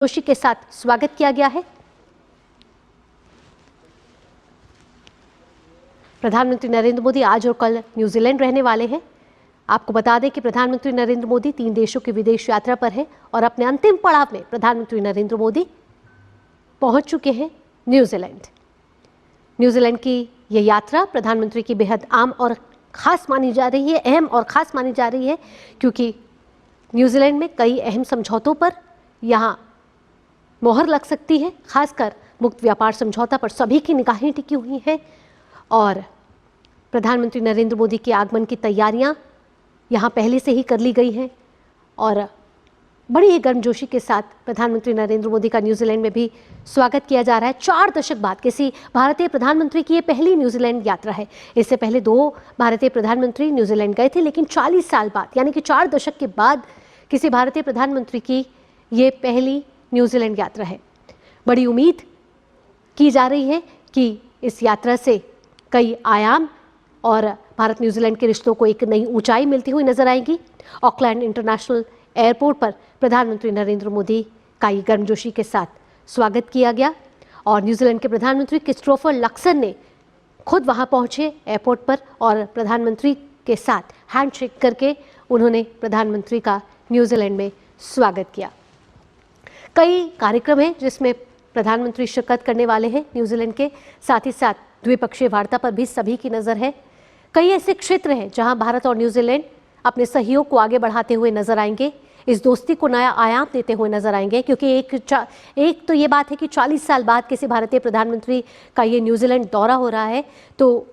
जोशी के साथ स्वागत किया गया है। प्रधानमंत्री नरेंद्र मोदी आज और कल न्यूजीलैंड रहने वाले हैं। आपको बता दें कि प्रधानमंत्री नरेंद्र मोदी 3 देशों की विदेश यात्रा पर है और अपने अंतिम पड़ाव में प्रधानमंत्री नरेंद्र मोदी पहुंच चुके हैं न्यूजीलैंड। न्यूजीलैंड की यह यात्रा प्रधानमंत्री की बेहद अहम और खास मानी जा रही है क्योंकि न्यूजीलैंड में कई अहम समझौतों पर यहाँ मोहर लग सकती है। खासकर मुक्त व्यापार समझौता पर सभी की निगाहें टिकी हुई हैं और प्रधानमंत्री नरेंद्र मोदी के आगमन की तैयारियां यहां पहले से ही कर ली गई हैं और बड़ी ही गर्मजोशी के साथ प्रधानमंत्री नरेंद्र मोदी का न्यूजीलैंड में भी स्वागत किया जा रहा है। 4 दशक बाद किसी भारतीय प्रधानमंत्री की ये पहली न्यूजीलैंड यात्रा है। इससे पहले 2 भारतीय प्रधानमंत्री न्यूजीलैंड गए थे, लेकिन 40 साल बाद यानी कि 4 दशक के बाद किसी भारतीय प्रधानमंत्री की ये पहली न्यूजीलैंड यात्रा है। बड़ी उम्मीद की जा रही है कि इस यात्रा से कई आयाम और भारत न्यूजीलैंड के रिश्तों को एक नई ऊंचाई मिलती हुई नजर आएगी। ऑकलैंड इंटरनेशनल एयरपोर्ट पर प्रधानमंत्री नरेंद्र मोदी का ये गर्मजोशी के साथ स्वागत किया गया और न्यूजीलैंड के प्रधानमंत्री क्रिस्टोफर लक्सन ने खुद वहां पहुंचे एयरपोर्ट पर और प्रधानमंत्री के साथ हैंडशेक करके उन्होंने प्रधानमंत्री का न्यूजीलैंड में स्वागत किया। कई कार्यक्रम हैं जिसमें प्रधानमंत्री शिरकत करने वाले हैं न्यूजीलैंड के, साथ ही साथ द्विपक्षीय वार्ता पर भी सभी की नज़र है। कई ऐसे क्षेत्र हैं जहां भारत और न्यूजीलैंड अपने सहयोग को आगे बढ़ाते हुए नजर आएंगे, इस दोस्ती को नया आयाम देते हुए नजर आएंगे क्योंकि एक तो ये बात है कि 40 साल बाद किसी भारतीय प्रधानमंत्री का ये न्यूजीलैंड दौरा हो रहा है, तो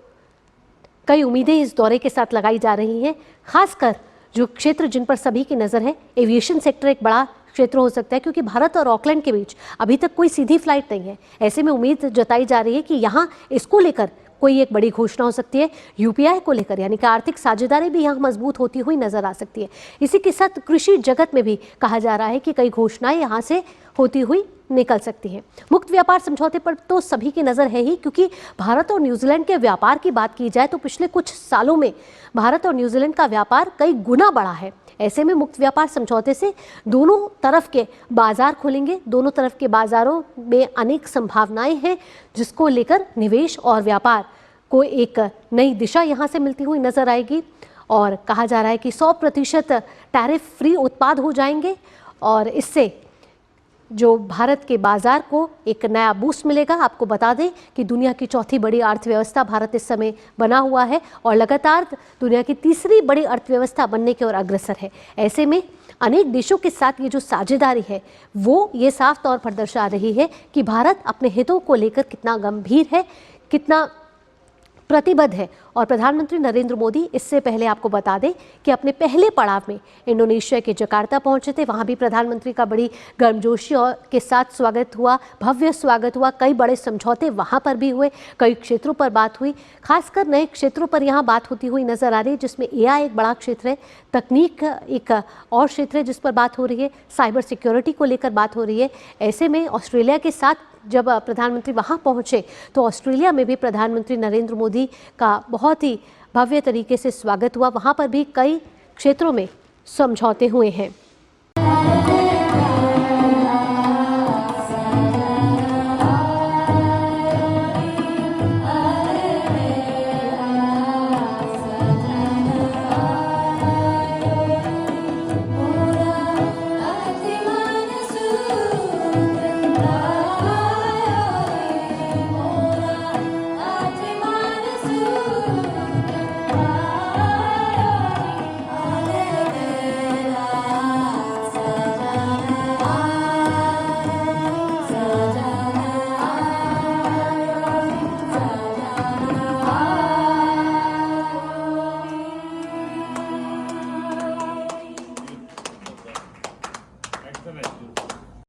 कई उम्मीदें इस दौरे के साथ लगाई जा रही हैं। खासकर जो क्षेत्र जिन पर सभी की नज़र है, एविएशन सेक्टर एक बड़ा क्षेत्र हो सकता है क्योंकि भारत और ऑकलैंड के बीच अभी तक कोई सीधी फ्लाइट नहीं है। ऐसे में उम्मीद जताई जा रही है कि यहाँ इसको लेकर कोई एक बड़ी घोषणा हो सकती है। यूपीआई को लेकर यानी कि आर्थिक साझेदारी भी यहाँ मजबूत होती हुई नजर आ सकती है। इसी के साथ कृषि जगत में भी कहा जा रहा है कि कई घोषणाएं यहाँ से होती हुई निकल सकती हैं। मुक्त व्यापार समझौते पर तो सभी की नज़र है ही क्योंकि भारत और न्यूजीलैंड के व्यापार की बात की जाए तो पिछले कुछ सालों में भारत और न्यूजीलैंड का व्यापार कई गुना बढ़ा है। ऐसे में मुक्त व्यापार समझौते से दोनों तरफ के बाजार खुलेंगे, दोनों तरफ के बाजारों में अनेक संभावनाएं हैं जिसको लेकर निवेश और व्यापार को एक नई दिशा यहाँ से मिलती हुई नजर आएगी और कहा जा रहा है कि 100% टैरिफ फ्री उत्पाद हो जाएंगे और इससे जो भारत के बाजार को एक नया बूस्ट मिलेगा। आपको बता दें कि दुनिया की चौथी बड़ी अर्थव्यवस्था भारत इस समय बना हुआ है और लगातार दुनिया की तीसरी बड़ी अर्थव्यवस्था बनने की ओर अग्रसर है। ऐसे में अनेक देशों के साथ ये जो साझेदारी है वो ये साफ तौर पर दर्शा रही है कि भारत अपने हितों को लेकर कितना गंभीर है, कितना प्रतिबद्ध है। और प्रधानमंत्री नरेंद्र मोदी इससे पहले आपको बता दें कि अपने पहले पड़ाव में इंडोनेशिया के जकार्ता पहुंचे थे। वहां भी प्रधानमंत्री का बड़ी गर्मजोशी और के साथ स्वागत हुआ, भव्य स्वागत हुआ। कई बड़े समझौते वहां पर भी हुए, कई क्षेत्रों पर बात हुई। खासकर नए क्षेत्रों पर यहाँ बात होती हुई नजर आ रही है जिसमें एआई एक बड़ा क्षेत्र है, तकनीक एक और क्षेत्र है जिस पर बात हो रही है, साइबर सिक्योरिटी को लेकर बात हो रही है। ऐसे में ऑस्ट्रेलिया के साथ जब प्रधानमंत्री वहां पहुंचे तो ऑस्ट्रेलिया में भी प्रधानमंत्री नरेंद्र मोदी का बहुत ही भव्य तरीके से स्वागत हुआ। वहां पर भी कई क्षेत्रों में समझौते हुए हैं।